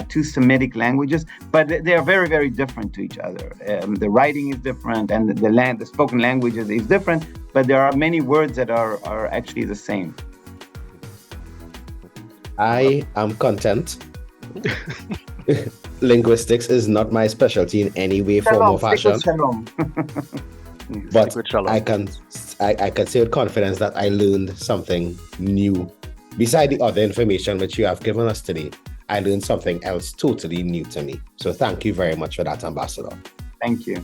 2 Semitic languages, but they are very, very different to each other. The writing is different, and the spoken languages is different, but there are many words that are actually the same. I am content. Linguistics is not my specialty in any way, form, or fashion. But I can say with confidence that I learned something new. Beside the other information which you have given us today, I learned something else totally new to me. So thank you very much for that, Ambassador. Thank you.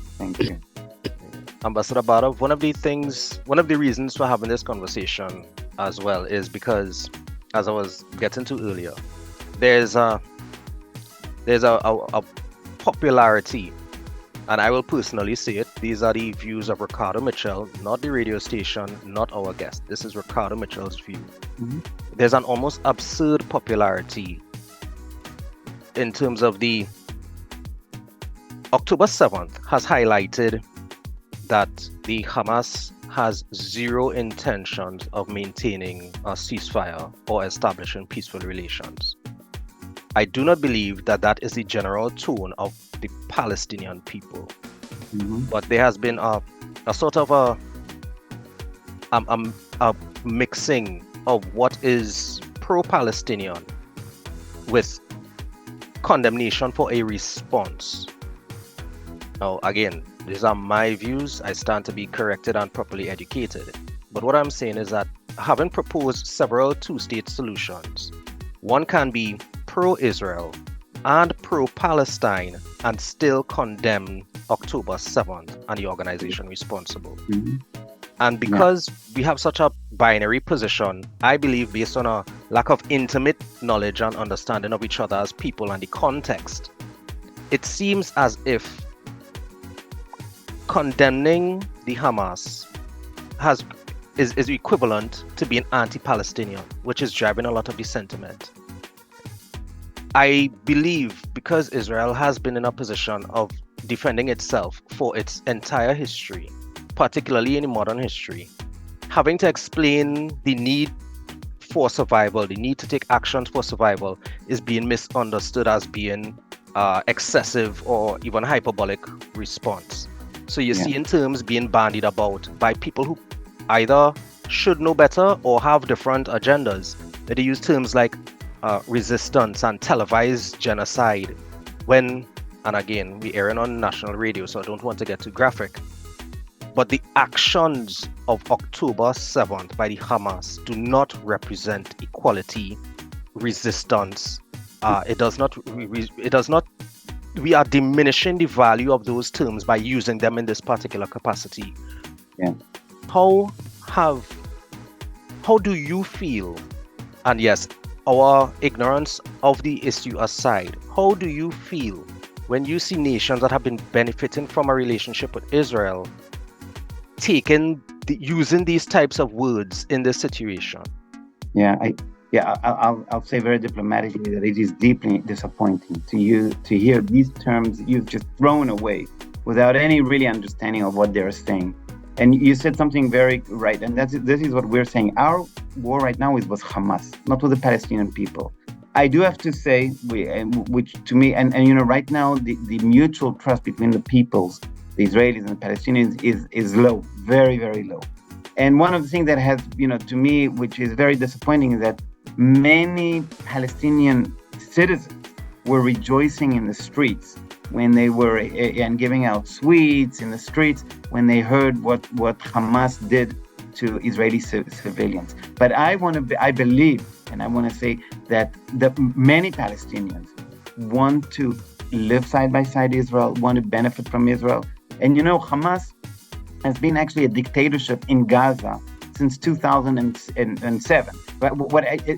Ambassador Bardov, one of the reasons for having this conversation as well is because, as I was getting to earlier, there's a popularity, and I will personally say it. These are the views of Ricardo Mitchell, not the radio station, not our guest. This is Ricardo Mitchell's view. Mm-hmm. There's an almost absurd popularity in terms of the October 7th has highlighted that the Hamas has zero intentions of maintaining a ceasefire or establishing peaceful relations. I do not believe that is the general tone of the Palestinian people. Mm-hmm. But there has been a sort of a mixing of what is pro-Palestinian with condemnation for a response. Now, again, these are my views. I stand to be corrected and properly educated. But what I'm saying is that having proposed several 2-state solutions, one can be pro-Israel and pro-Palestine and still condemn October 7th and the organization responsible. Mm-hmm. And because we have such a binary position, I believe, based on a lack of intimate knowledge and understanding of each other as people and the context, it seems as if condemning the Hamas is equivalent to being anti-Palestinian, which is driving a lot of the sentiment. I believe because Israel has been in a position of defending itself for its entire history, particularly in modern history, having to explain the need for survival, the need to take actions for survival, is being misunderstood as being excessive or even hyperbolic response. So you see in terms being bandied about by people who either should know better or have different agendas, that they use terms like resistance and televised genocide when, and again, we're airing on national radio, so I don't want to get too graphic, but the actions of October 7th by the Hamas do not represent equality, resistance. It does not, we are diminishing the value of those terms by using them in this particular capacity. Yeah. How do you feel, and yes, our ignorance of the issue aside, how do you feel when you see nations that have been benefiting from a relationship with Israel using these types of words in this situation? I'll say very diplomatically that it is deeply disappointing to hear these terms you've just thrown away without any really understanding of what they're saying. And you said something very right, and this is what we're saying. Our war right now is with Hamas, not with the Palestinian people. I do have to say, which to me, and right now the mutual trust between the peoples, the Israelis and the Palestinians, is low, very, very low. And one of the things that has, to me, which is very disappointing, is that many Palestinian citizens were rejoicing in the streets when they were and giving out sweets in the streets when they heard what Hamas did to Israeli civilians. But I believe, and I want to say that many Palestinians want to live side by side Israel, want to benefit from Israel. And Hamas has been actually a dictatorship in Gaza since 2007. But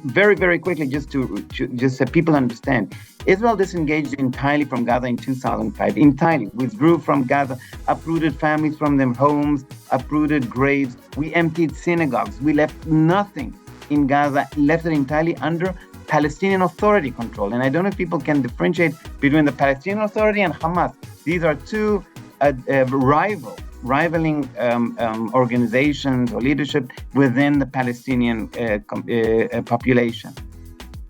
very, very quickly, just so people understand, Israel disengaged entirely from Gaza in 2005, entirely withdrew from Gaza, uprooted families from their homes, uprooted graves. We emptied synagogues. We left nothing in Gaza, left it entirely under Palestinian Authority control. And I don't know if people can differentiate between the Palestinian Authority and Hamas. These are two rivaling organizations or leadership within the Palestinian population.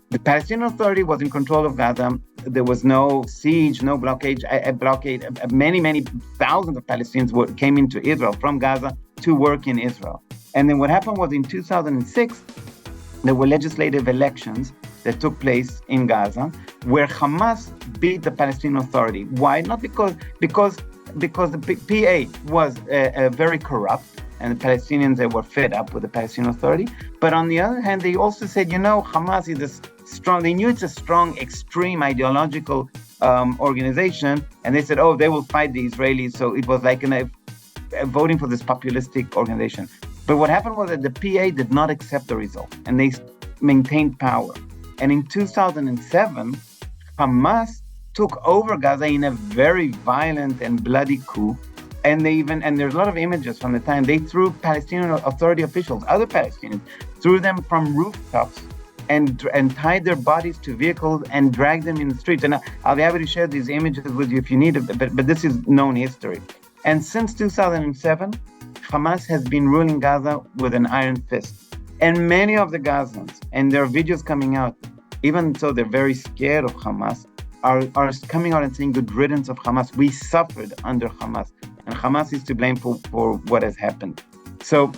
The Palestinian Authority was in control of Gaza. There was no siege, no blockade. Many thousands of Palestinians came into Israel from Gaza to work in Israel. And then what happened was in 2006, there were legislative elections that took place in Gaza where Hamas beat the Palestinian Authority. Why? Not because the PA was very corrupt, and the Palestinians were fed up with the Palestinian Authority. But on the other hand, they also said, Hamas is they knew it's a strong, extreme ideological organization, and they said, they will fight the Israelis. So it was like voting for this populistic organization. But what happened was that the PA did not accept the result, and they maintained power. And in 2007, Hamas took over Gaza in a very violent and bloody coup. And there's a lot of images from the time, they threw Palestinian Authority officials, other Palestinians, threw them from rooftops and tied their bodies to vehicles and dragged them in the streets. And I'll be happy to share these images with you if you need it, but this is known history. And since 2007, Hamas has been ruling Gaza with an iron fist. And many of the Gazans, and there are videos coming out, even though they're very scared of Hamas, are coming out and saying, good riddance of Hamas. We suffered under Hamas. And Hamas is to blame for what has happened. So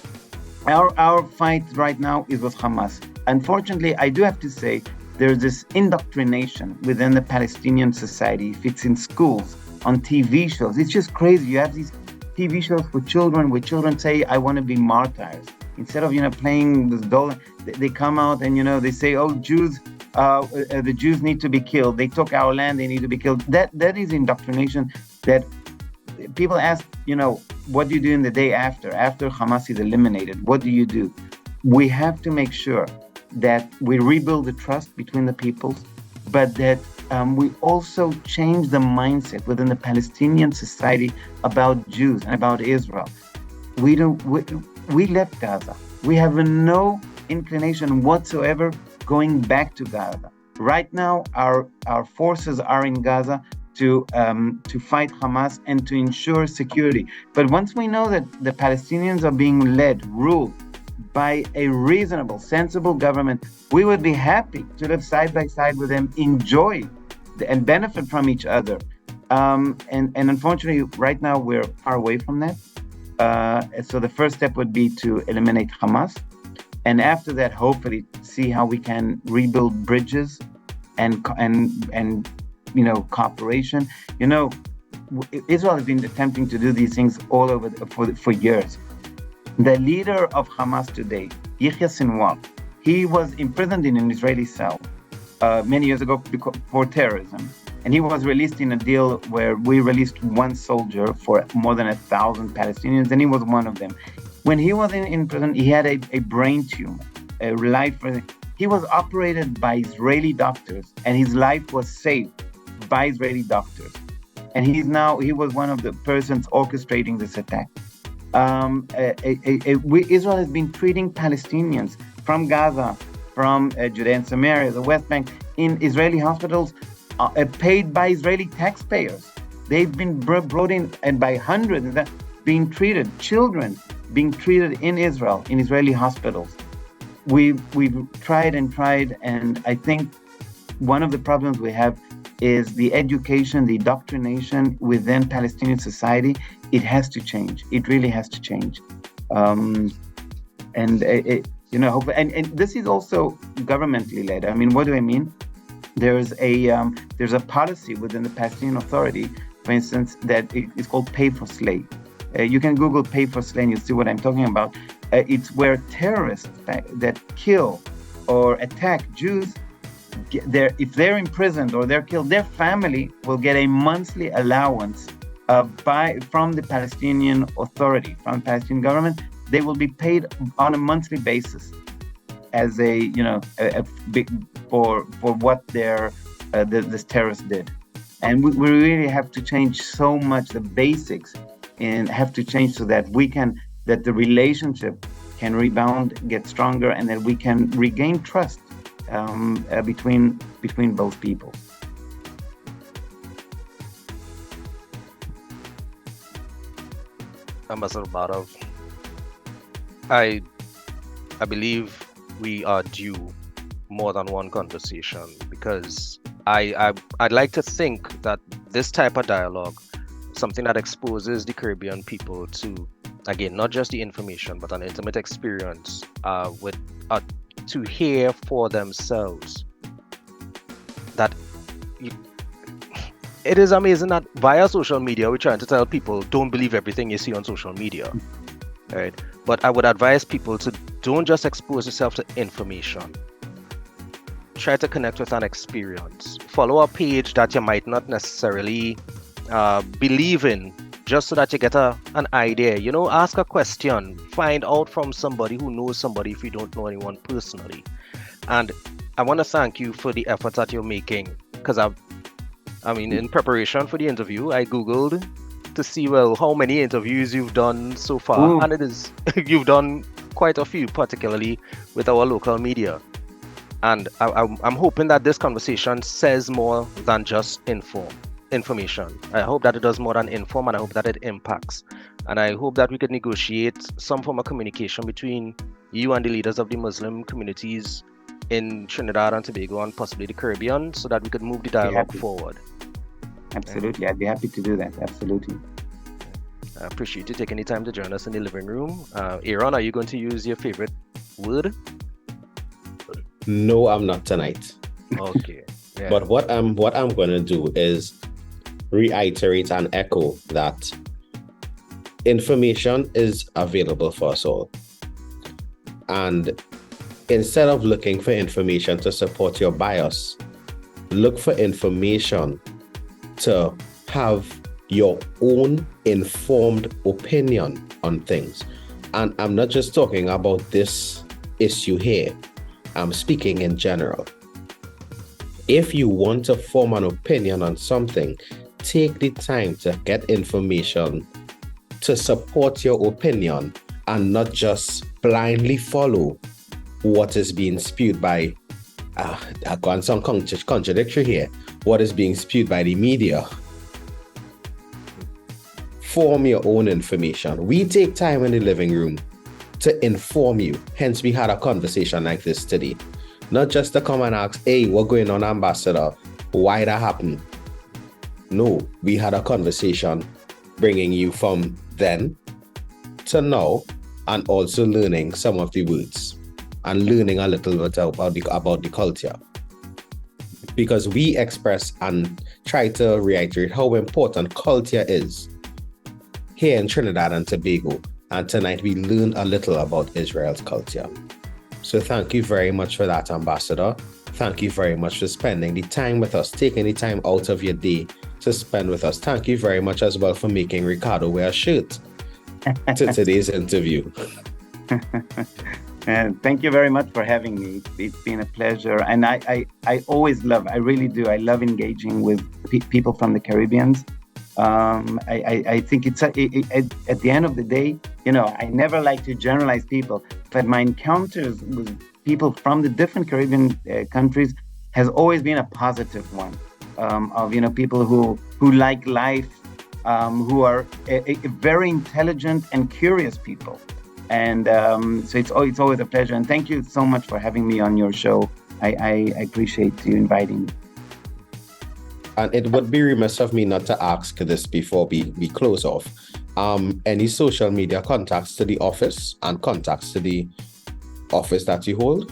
our fight right now is with Hamas. Unfortunately, I do have to say, there's this indoctrination within the Palestinian society. If it's in schools, on TV shows, it's just crazy. You have these TV shows for children where children say, I want to be martyrs. Instead of, playing this doll, they come out and, they say, Jews, the Jews need to be killed. They took our land, they need to be killed. That is indoctrination that people ask, what do you do in the day after Hamas is eliminated? What do you do? We have to make sure that we rebuild the trust between the peoples, but that we also changed the mindset within the Palestinian society about Jews and about Israel. We left Gaza. We have no inclination whatsoever going back to Gaza. Right now, our forces are in Gaza to fight Hamas and to ensure security. But once we know that the Palestinians are being ruled by a reasonable, sensible government, we would be happy to live side by side with them, enjoy and benefit from each other. And unfortunately, right now we're far away from that. So the first step would be to eliminate Hamas, and after that, hopefully, see how we can rebuild bridges and cooperation. Israel has been attempting to do these things all over for years. The leader of Hamas today, Yahya Sinwar, he was imprisoned in an Israeli cell many years ago for terrorism. And he was released in a deal where we released one soldier for more than 1,000 Palestinians, and he was one of them. When he was in prison, he had a brain tumor, he was operated by Israeli doctors, and his life was saved by Israeli doctors. And he was one of the persons orchestrating this attack. Israel has been treating Palestinians from Gaza, from Judea and Samaria, the West Bank, in Israeli hospitals, paid by Israeli taxpayers. They've been brought in, and by hundreds, being treated, children being treated in Israel, in Israeli hospitals. We've tried, and I think one of the problems we have is the education, the indoctrination within Palestinian society. It has to change. It really has to change. And this is also governmentally led. I mean, what do I mean? There's a policy within the Palestinian Authority, for instance, that is called pay for slay. You can Google pay for slay and you'll see what I'm talking about. It's where terrorists that kill or attack Jews, if they're imprisoned or they're killed, their family will get a monthly allowance from the Palestinian Authority, from the Palestinian government. They will be paid on a monthly basis as for what this terrorist did. And we really have to change so much the basics, and have to change so that that the relationship can rebound, get stronger, and that we can regain trust between both people. Ambassador Bardov, I believe we are due more than one conversation, because I'd like to think that this type of dialogue, something that exposes the Caribbean people to, again, not just the information, but an intimate experience to hear for themselves. That it is amazing that via social media, we're trying to tell people, don't believe everything you see on social media. Right? But I would advise people to don't just expose yourself to information. Try to connect with an experience. Follow a page that you might not necessarily believe in, just so that you get an idea. Ask a question. Find out from somebody who knows somebody if you don't know anyone personally. And I want to thank you for the effort that you're making, because in preparation for the interview, I Googled to see, how many interviews you've done so far. Ooh. And it is you've done quite a few, particularly with our local media. And I'm hoping that this conversation says more than just information. I hope that it does more than inform, and I hope that it impacts. And I hope that we could negotiate some form of communication between you and the leaders of the Muslim communities in Trinidad and Tobago and possibly the Caribbean, so that we could move the dialogue forward. Absolutely. I'd be happy to do that. Absolutely. I appreciate you taking the time to join us in the living room. Aaron, are you going to use your favorite word? No, I'm not tonight. Okay. Yeah. But what I'm going to do is reiterate and echo that information is available for us all. And instead of looking for information to support your bias, look for information to have your own informed opinion on things. And I'm not just talking about this issue here. I'm speaking in general. If you want to form an opinion on something, take the time to get information to support your opinion and not just blindly follow what is being spewed by, I've gone some contradictory here, what is being spewed by the media. Form your own information. We take time in the living room to inform you. Hence, we had a conversation like this today. Not just to come and ask, hey, what's going on, Ambassador? Why that happened? No, we had a conversation bringing you from then to now and also learning some of the words and learning a little bit about the culture. Because we express and try to reiterate how important culture is here in Trinidad and Tobago. And tonight we learned a little about Israel's culture. So thank you very much for that, Ambassador. Thank you very much for spending the time with us, taking the time out of your day to spend with us. Thank you very much as well for making Ricardo wear a shirt to today's interview. Thank you very much for having me. It's been a pleasure. And I always love, I really do, I love engaging with people from the Caribbean. I think it's at the end of the day, I never like to generalize people, but my encounters with people from the different Caribbean countries has always been a positive one. Of people who like life, who are very intelligent and curious people, and so it's always a pleasure. And thank you so much for having me on your show. I appreciate you inviting me. And it would be remiss of me not to ask this before we close off. Any social media contacts to the office and contacts to the office that you hold?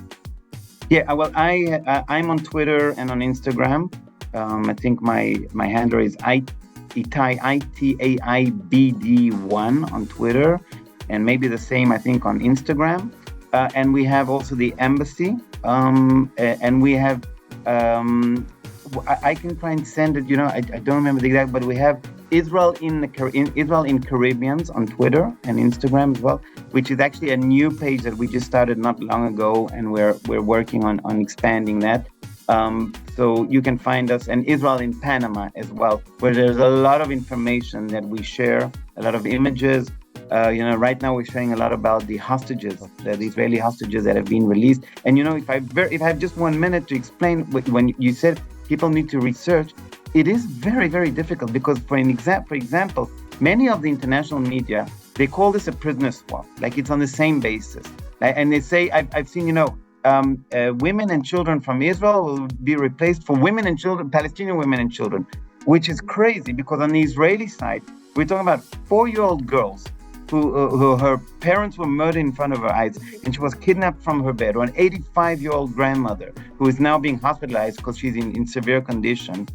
Yeah, well, I'm on Twitter and on Instagram. I think my handle is Itai ITAIBD1 on Twitter, and maybe the same I think on Instagram. And we have also the embassy, and we have. I can try and send it. I don't remember the exact, but we have Israel in Caribbeans on Twitter and Instagram as well, which is actually a new page that we just started not long ago, and we're working on expanding that. So you can find us, and Israel in Panama as well, where there's a lot of information that we share, a lot of images. Right now we're sharing a lot about the hostages, the Israeli hostages that have been released. And if I have just 1 minute to explain, when you said people need to research, it is very, very difficult because, for example, many of the international media, they call this a prisoner swap, like it's on the same basis. And they say, I've seen, women and children from Israel will be replaced for women and children, Palestinian women and children, which is crazy because on the Israeli side, we're talking about 4-year-old girls who her parents were murdered in front of her eyes, and she was kidnapped from her bed, or an 85-year-old grandmother who is now being hospitalized because she's in severe condition.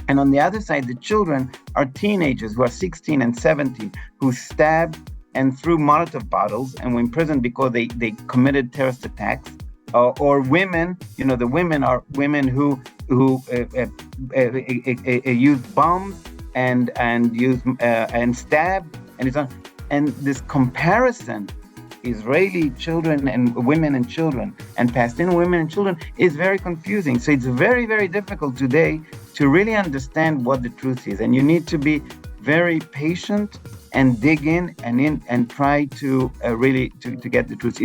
And on the other side, the children are teenagers who are 16 and 17, who stabbed and threw Molotov bottles and were imprisoned because they committed terrorist attacks. Or women, the women are women who use bombs and use and stab, and it's on. And this comparison, Israeli children and women and children and Palestinian women and children, is very confusing. So it's very, very difficult today to really understand what the truth is. And you need to be very patient and dig in and try to really to get the truth.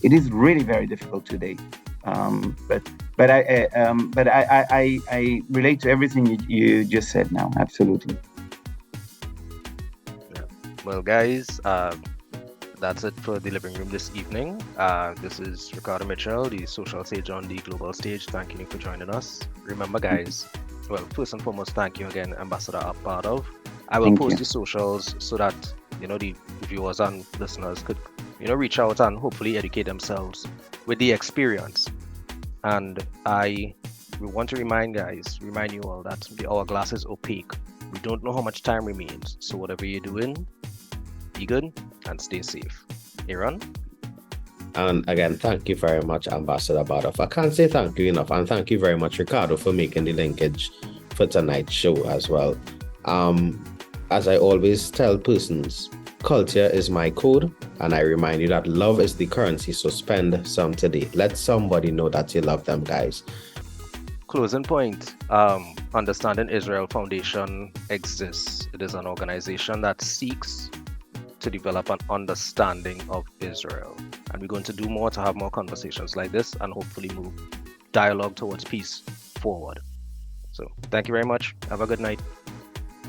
It is really very difficult today. But I relate to everything you just said now. Absolutely. Well, guys, that's it for the living room this evening. This is Ricardo Mitchell, the social sage on the global stage. Thank you for joining us. Remember, guys, well, first and foremost, thank you again, Ambassador Bardov. I will post the socials so that the viewers and listeners could reach out and hopefully educate themselves with the experience. And I want to remind you all that the hourglass is opaque. We don't know how much time remains, so whatever you're doing, be good and stay safe. Aaron? And again, thank you very much, Ambassador Bardov. I can't say thank you enough. And thank you very much, Ricardo, for making the linkage for tonight's show as well. As I always tell persons, culture is my code. And I remind you that love is the currency. So spend some today. Let somebody know that you love them, guys. closing point, Understanding Israel Foundation exists. It is an organization that seeks to develop an understanding of Israel. And we're going to do more to have more conversations like this and hopefully move dialogue towards peace forward. So thank you very much. Have a good night.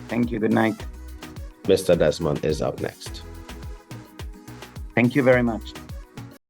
Thank you. Good night. Mr. Desmond is up next. Thank you very much.